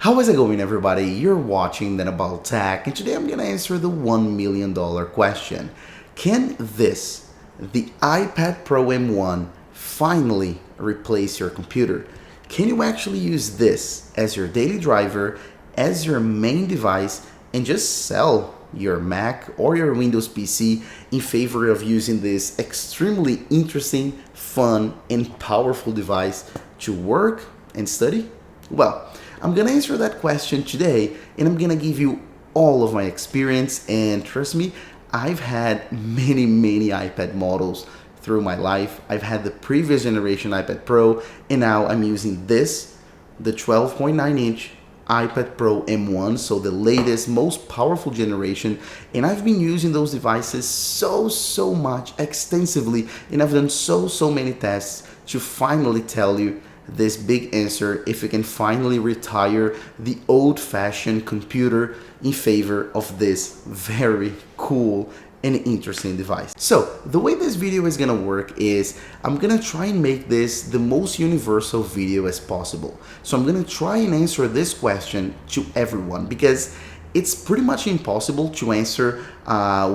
How is it going, everybody? You're watching Then About Tech, and today I'm going to answer the $1 million question. Can this, the iPad Pro M1, finally replace your computer? Can you actually use this as your daily driver, as your main device, and just sell your Mac or your Windows PC in favor of using this extremely interesting, fun, and powerful device to work and study? Well, I'm gonna answer that question today, and I'm gonna give you all of my experience. And trust me, I've had many iPad models through my life. I've had the previous generation iPad Pro, and now I'm using this, the 12.9-inch iPad Pro M1, so the latest, most powerful generation. And I've been using those devices so much, extensively, and I've done so many tests to finally tell you this big answer: if you can finally retire the old-fashioned computer in favor of this very cool and interesting device. So the way this video is gonna work is I'm gonna try and make this the most universal video as possible. So I'm gonna try and answer this question to everyone, because it's pretty much impossible to answer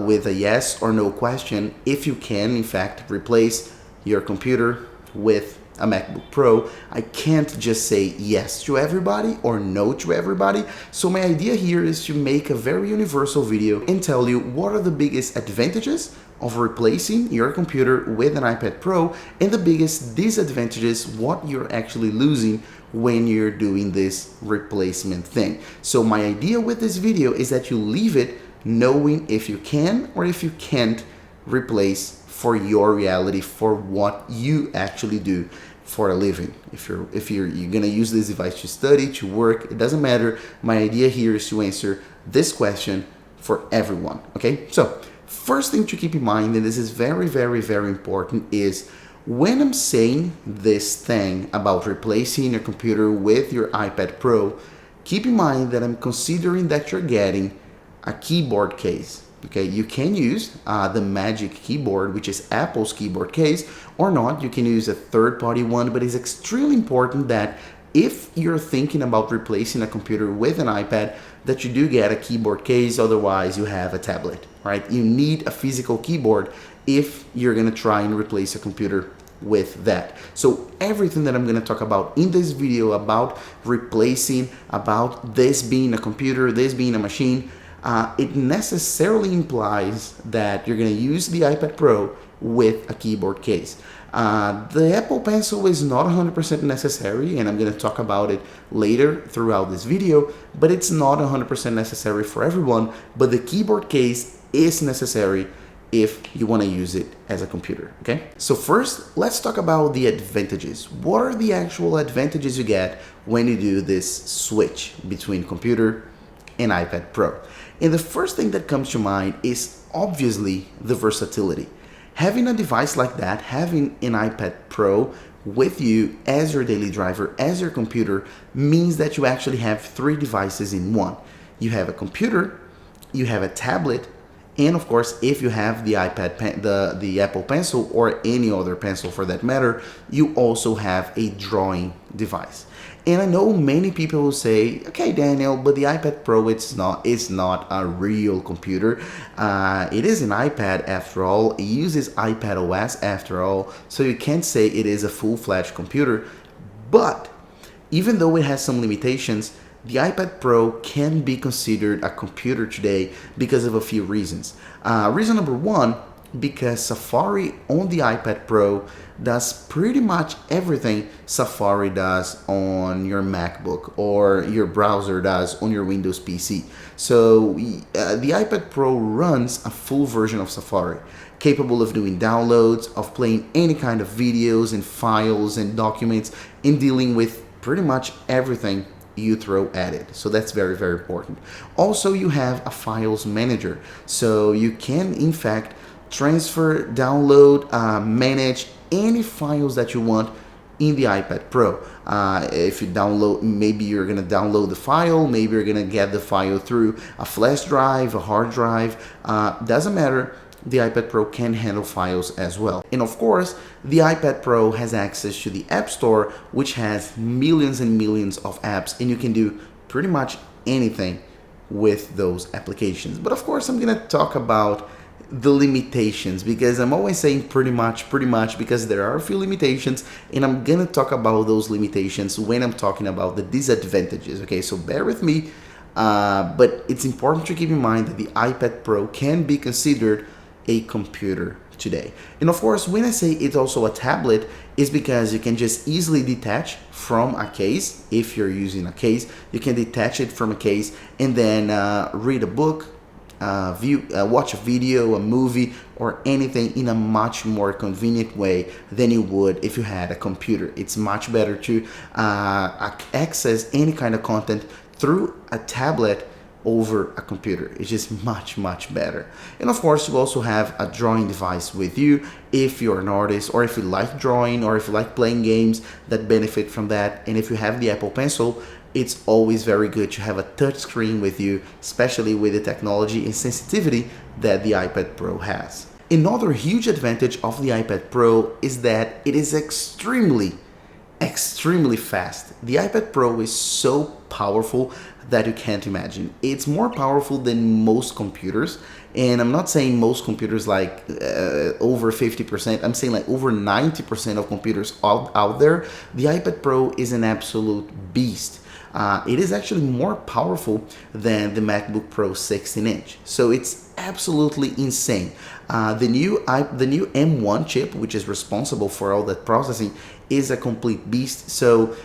with a yes or no question if you can in fact replace your computer with a MacBook Pro. I can't just say yes to everybody or no to everybody. So my idea here is to make a very universal video and tell you what are the biggest advantages of replacing your computer with an iPad Pro, and the biggest disadvantages, what you're actually losing when you're doing this replacement thing. So my idea with this video is that you leave it knowing if you can or if you can't replace for your reality, for what you actually do for a living. If you're gonna use this device to study, to work, it doesn't matter. My idea here is to answer this question for everyone. Okay, so first thing to keep in mind, and this is very important, is when I'm saying this thing about replacing your computer with your iPad Pro, keep in mind that I'm considering that you're getting a keyboard case. Okay, you can use the Magic Keyboard, which is Apple's keyboard case, or not. You can use a third-party one, but it's extremely important that if you're thinking about replacing a computer with an iPad, that you do get a keyboard case. Otherwise, you have a tablet, right? You need a physical keyboard if you're gonna try and replace a computer with that. So everything that I'm going to talk about in this video about replacing, about this being a computer, this being a machine, it necessarily implies that you're going to use the iPad Pro with a keyboard case. The Apple Pencil is not 100% necessary, and I'm going to talk about it later throughout this video, but it's not 100% necessary for everyone. But the keyboard case is necessary if you want to use it as a computer, okay? So first, let's talk about the advantages. What are the actual advantages you get when you do this switch between computer and iPad Pro? And the first thing that comes to mind is obviously the versatility. Having a device like that, having an iPad Pro with you as your daily driver, as your computer, means that you actually have three devices in one. You have a computer, you have a tablet, and of course, if you have the iPad, the Apple Pencil, or any other pencil for that matter, you also have a drawing device. And I know many people will say, okay, Daniel, but the iPad Pro, it's not a real computer. It is an iPad after all. It uses iPad OS after all. So you can't say it is a full-fledged computer. But even though it has some limitations, the iPad Pro can be considered a computer today because of a few reasons. Reason number one, because Safari on the iPad Pro does pretty much everything Safari does on your MacBook or your browser does on your Windows PC. So the iPad Pro runs a full version of Safari, capable of doing downloads, of playing any kind of videos and files and documents, and dealing with pretty much everything you throw at it. So that's very important. Also, you have a files manager, so you can in fact transfer, download, manage any files that you want in the iPad Pro. If you download, maybe you're gonna download the file, maybe you're gonna get the file through a flash drive, a hard drive, doesn't matter. The iPad Pro can handle files as well. And of course, the iPad Pro has access to the App Store, which has millions and millions of apps, and you can do pretty much anything with those applications. But of course, I'm gonna talk about the limitations, because I'm always saying pretty much, because there are a few limitations, and I'm gonna talk about those limitations when I'm talking about the disadvantages. Okay, so bear with me, but it's important to keep in mind that the iPad Pro can be considered a computer today. And of course, when I say it's also a tablet, is because you can just easily detach from a case. If you're using a case, you can detach it from a case and then read a book, watch a video, a movie, or anything in a much more convenient way than you would if you had a computer. It's much better to access any kind of content through a tablet over a computer. It's just much better. And of course, you also have a drawing device with you if you're an artist, or if you like drawing, or if you like playing games that benefit from that. And if you have the Apple Pencil, it's always very good to have a touch screen with you, especially with the technology and sensitivity that the iPad Pro has. Another huge advantage of the iPad Pro is that it is extremely fast. The iPad Pro is so powerful that you can't imagine. It's more powerful than most computers, and I'm not saying most computers like over 50%. I'm saying like over 90% of computers out there. The iPad Pro is an absolute beast. It is actually more powerful than the MacBook Pro 16-inch. So it's absolutely insane. The new M1 chip, which is responsible for all that processing, is a complete beast. So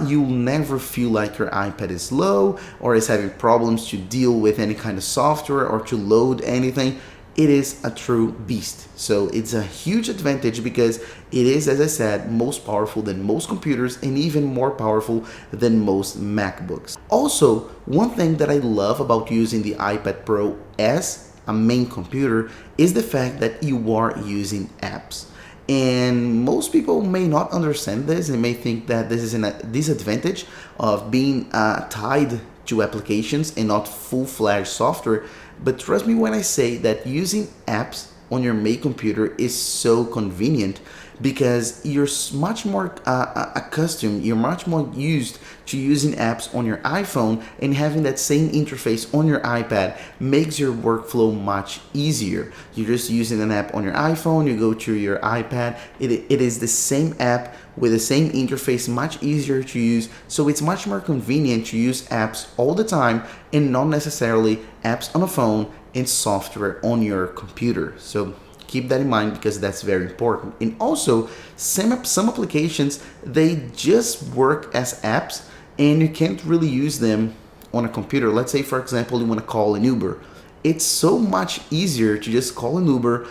you'll never feel like your iPad is slow or is having problems to deal with any kind of software or to load anything. It is a true beast. So it's a huge advantage because it is, as I said, most powerful than most computers and even more powerful than most MacBooks. Also, one thing that I love about using the iPad Pro as a main computer is the fact that you are using apps. And most people may not understand this and may think that this is a disadvantage of being tied to applications and not full-fledged software. But trust me when I say that using apps on your main computer is so convenient, because you're much more accustomed, you're much more used to using apps on your iPhone, and having that same interface on your iPad makes your workflow much easier. You're just using an app on your iPhone, you go to your iPad, it is the same app with the same interface, much easier to use. So it's much more convenient to use apps all the time and not necessarily apps on a phone and software on your computer. So keep that in mind, because that's very important. And also, some applications, they just work as apps and you can't really use them on a computer. Let's say, for example, you want to call an Uber. It's so much easier to just call an Uber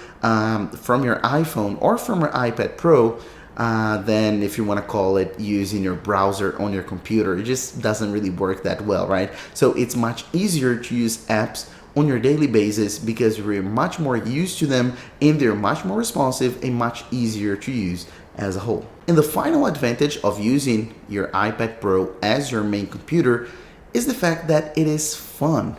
from your iPhone or from your iPad Pro than if you want to call it using your browser on your computer. It just doesn't really work that well, right? So it's much easier to use apps on your daily basis because you're much more used to them and they're much more responsive and much easier to use as a whole. And the final advantage of using your iPad Pro as your main computer is the fact that it is fun.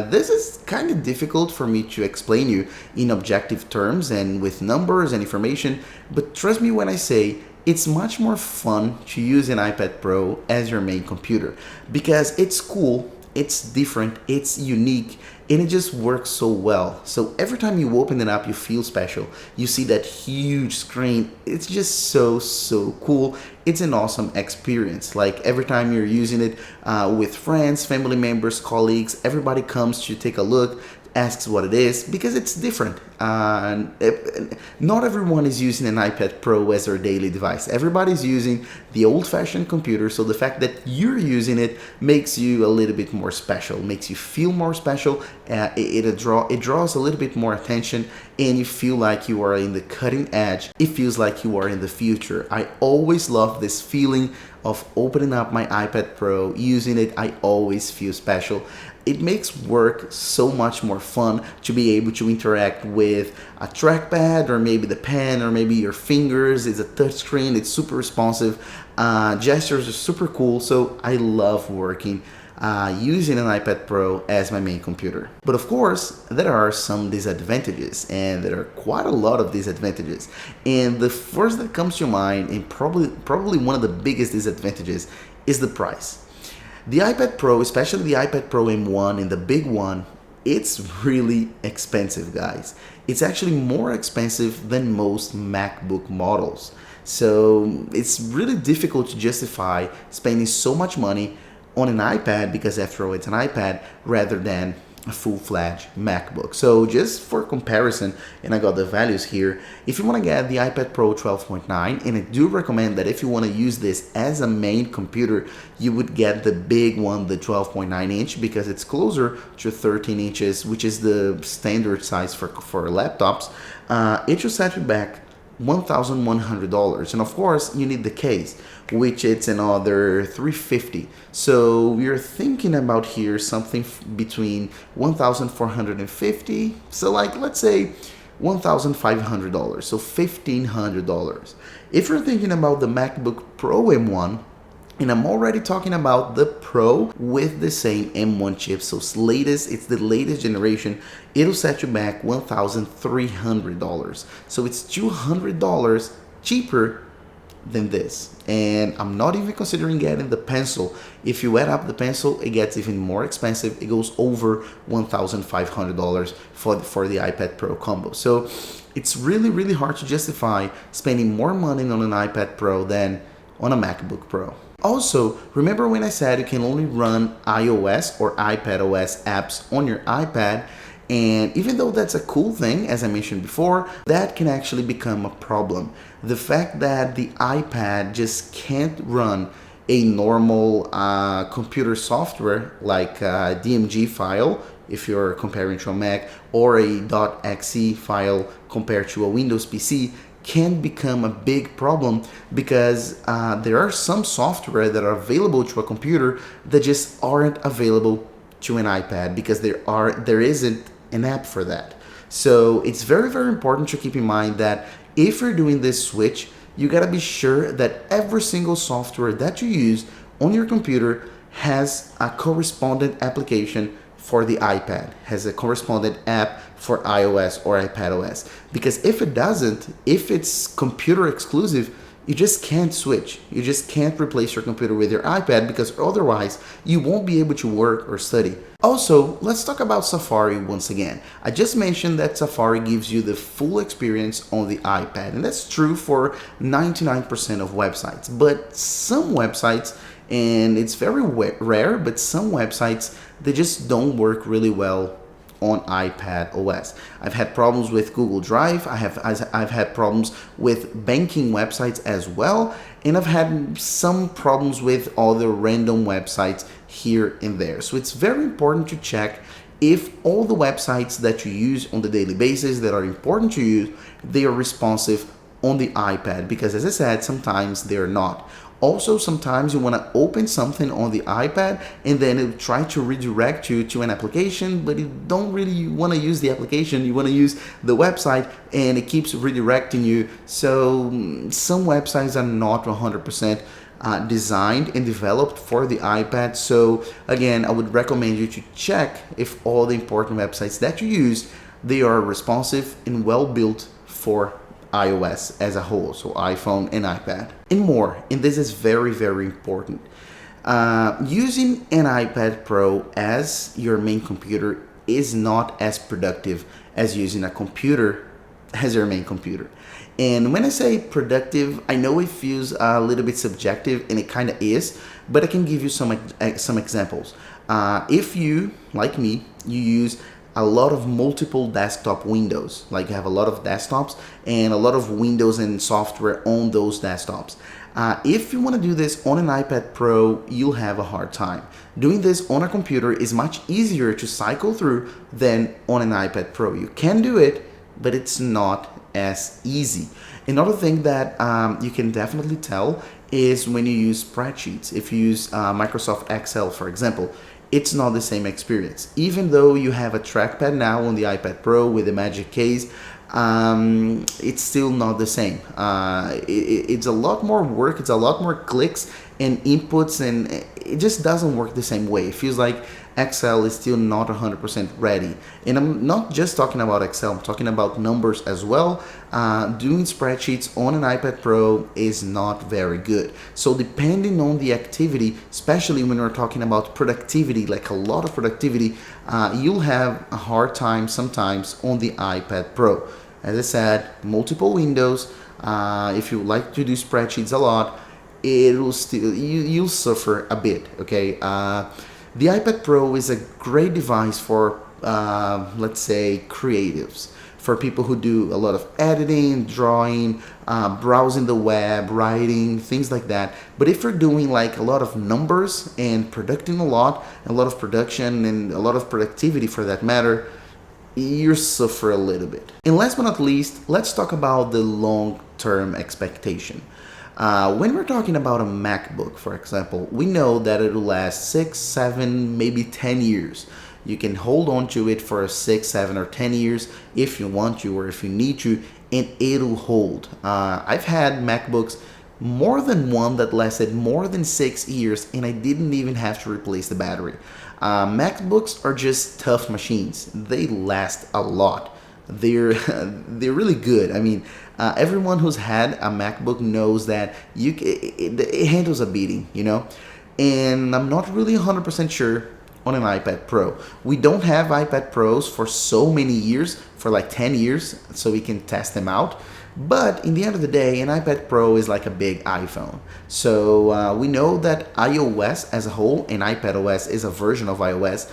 This is kind of difficult for me to explain you in objective terms and with numbers and information, but trust me when I say it's much more fun to use an iPad Pro as your main computer, because it's cool, it's different, it's unique, and it just works so well. So every time you open it up, you feel special. You see that huge screen. It's just so cool. It's an awesome experience. Like every time you're using it with friends, family members, colleagues, everybody comes to take a look, asks what it is, because it's different. Not everyone is using an iPad Pro as their daily device. Everybody's using the old-fashioned computer, so the fact that you're using it makes you a little bit more special, makes you feel more special. It draws a little bit more attention, and you feel like you are in the cutting edge. It feels like you are in the future. I always love this feeling of opening up my iPad Pro, using it. I always feel special. It makes work so much more fun to be able to interact with a trackpad, or maybe the pen, or maybe your fingers. It's a touch screen, it's super responsive, gestures are super cool. So I love working using an iPad Pro as my main computer. But of course, there are some disadvantages, and there are quite a lot of disadvantages. And the first that comes to mind, and probably one of the biggest disadvantages, is the price. The iPad Pro, especially the iPad Pro M1 and the big one, it's really expensive, guys. It's actually more expensive than most MacBook models. So it's really difficult to justify spending so much money on an iPad, because after all, it's an iPad, rather than a full-fledged MacBook. So just for comparison, and I got the values here, if you want to get the iPad Pro 12.9, and I do recommend that if you want to use this as a main computer, you would get the big one, the 12.9 inch, because it's closer to 13 inches, which is the standard size for laptops. It will set you back $1,100, and of course you need the case, which it's another $350. So you're thinking about here something between $1,450, so like let's say $1,500, so $1,500. If you're thinking about the MacBook Pro M1, and I'm already talking about the Pro with the same M1 chip, so it's the latest generation, it'll set you back $1,300. So it's $200 cheaper than this. And I'm not even considering getting the pencil. If you add up the pencil, it gets even more expensive. It goes over $1,500 for the iPad Pro combo. So it's really, really hard to justify spending more money on an iPad Pro than on a MacBook Pro. Also, remember when I said you can only run iOS or iPadOS apps on your iPad? And even though that's a cool thing, as I mentioned before, that can actually become a problem. The fact that the iPad just can't run a normal computer software like a DMG file, if you're comparing to a Mac, or a .exe file compared to a Windows PC, can become a big problem, because there are some software that are available to a computer that just aren't available to an iPad, because there isn't an app for that. So it's very, very important to keep in mind that if you're doing this switch, you gotta be sure that every single software that you use on your computer has a correspondent application for the iPad, has a correspondent app for iOS or iPadOS. Because if it doesn't, if it's computer exclusive, you just can't switch. You just can't replace your computer with your iPad, because otherwise you won't be able to work or study. Also, let's talk about Safari once again. I just mentioned that Safari gives you the full experience on the iPad, and that's true for 99% of websites. But some websites, and it's very rare, but some websites, they just don't work really well on iPad OS. I've had problems with Google Drive. I've had problems with banking websites as well, and I've had some problems with other random websites here and there. So it's very important to check if all the websites that you use on the daily basis that are important to you, they are responsive on the iPad, because as I said, sometimes they're not. Also, sometimes you want to open something on the iPad and then it'll try to redirect you to an application, but you don't really want to use the application. You want to use the website, and it keeps redirecting you. So some websites are not 100% designed and developed for the iPad. So again, I would recommend you to check if all the important websites that you use, they are responsive and well built for iOS as a whole, so iPhone and iPad and more. And this is very, very important. Using an iPad Pro as your main computer is not as productive as using a computer as your main computer. And when I say productive, I know it feels a little bit subjective, and it kind of is, but I can give you some examples. If you, like me, you use a lot of multiple desktop windows, like you have a lot of desktops and a lot of windows and software on those desktops. If you want to do this on an iPad Pro, you'll have a hard time. Doing this on a computer is much easier to cycle through than on an iPad Pro. You can do it, but it's not as easy. Another thing that you can definitely tell is when you use spreadsheets. If you use Microsoft Excel, for example, it's not the same experience. Even though you have a trackpad now on the iPad Pro with a Magic Case, it's still not the same. It's a lot more work, it's a lot more clicks, and inputs, and it just doesn't work the same way. It feels like Excel is still not 100% ready. And I'm not just talking about Excel, I'm talking about numbers as well. Doing spreadsheets on an iPad Pro is not very good. So depending on the activity, especially when we're talking about productivity, like a lot of productivity, you'll have a hard time sometimes on the iPad Pro. As I said, multiple windows. If you like to do spreadsheets a lot, it'll still you'll suffer a bit. Okay. The iPad Pro is a great device for, let's say, creatives, for people who do a lot of editing, drawing, browsing the web, writing, things like that. But if you're doing like a lot of numbers and producing a lot of production and a lot of productivity for that matter, you suffer a little bit. And last but not least, let's talk about the long-term expectation. When we're talking about a MacBook, for example, we know that it'll last 6, 7, maybe 10 years. You can hold on to it for 6, 7, or 10 years if you want to or if you need to, and it'll hold. I've had MacBooks, more than one that lasted more than 6 years, and I didn't even have to replace the battery. MacBooks are just tough machines. They last a lot. They're really good. I mean, everyone who's had a MacBook knows that it handles a beating, you know. And I'm not really 100% sure on an iPad Pro. We don't have iPad Pros for so many years, for like 10 years, so we can test them out. But in the end of the day, an iPad Pro is like a big iPhone. So we know that iOS as a whole, and iPadOS is a version of iOS,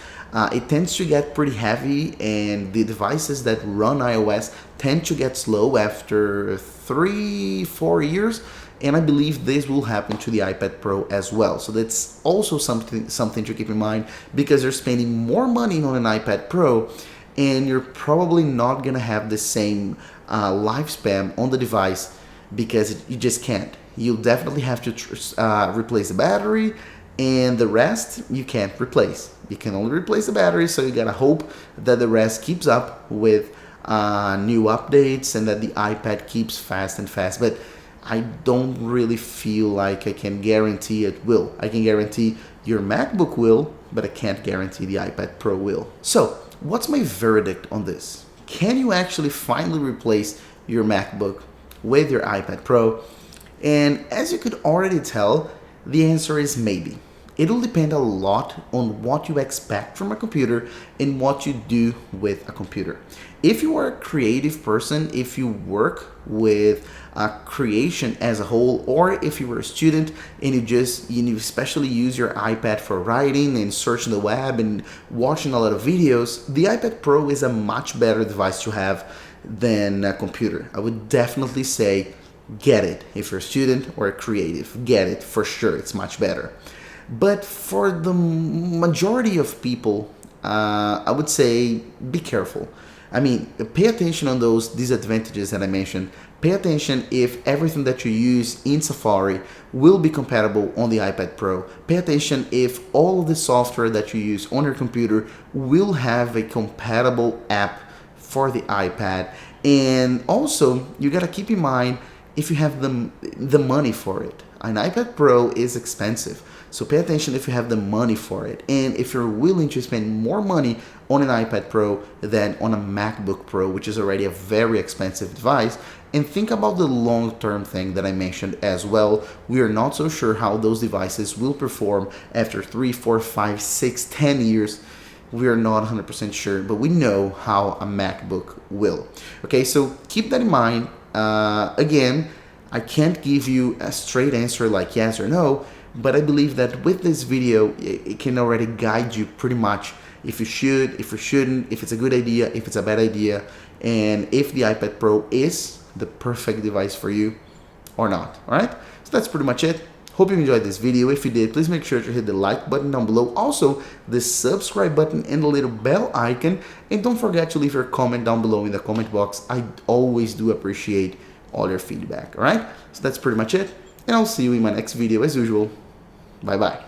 it tends to get pretty heavy, and the devices that run iOS tend to get slow after 3-4 years. And I believe this will happen to the iPad Pro as well. So that's also something to keep in mind, because you're spending more money on an iPad Pro, and you're probably not gonna have the same lifespan on the device, because you just can't. You'll definitely have to replace the battery, and the rest you can't replace. You can only replace the battery, so you gotta hope that the rest keeps up with new updates and that the iPad keeps fast and fast. But I don't really feel like I can guarantee it will. I can guarantee your MacBook will, but I can't guarantee the iPad Pro will. So, what's my verdict on this? Can you actually finally replace your MacBook with your iPad Pro? And as you could already tell, the answer is maybe. It'll depend a lot on what you expect from a computer and what you do with a computer. If you are a creative person, if you work with creation as a whole, or if you were a student and you especially use your iPad for writing and searching the web and watching a lot of videos, the iPad Pro is a much better device to have than a computer. I would definitely say get it. If you're a student or a creative, get it for sure. It's much better. But for the majority of people, I would say be careful. I mean, pay attention on those disadvantages that I mentioned. Pay attention if everything that you use in Safari will be compatible on the iPad Pro. Pay attention if all of the software that you use on your computer will have a compatible app for the iPad. And also, you gotta keep in mind if you have the money for it. An iPad Pro is expensive. So pay attention if you have the money for it, and if you're willing to spend more money on an iPad Pro than on a MacBook Pro, which is already a very expensive device. And think about the long-term thing that I mentioned as well. We are not so sure how those devices will perform after 3, 4, 5, 6, 10 years. We are not 100% sure, but we know how a MacBook will. Okay, so keep that in mind. Again, I can't give you a straight answer like yes or no, but I believe that with this video, it can already guide you pretty much if you should, if you shouldn't, if it's a good idea, if it's a bad idea, and if the iPad Pro is the perfect device for you or not. All right, so that's pretty much it. Hope you enjoyed this video. If you did, please make sure to hit the like button down below, also the subscribe button and the little bell icon, and don't forget to leave your comment down below in the comment box. I always do appreciate all your feedback. All right, so that's pretty much it, and I'll see you in my next video as usual. Bye bye.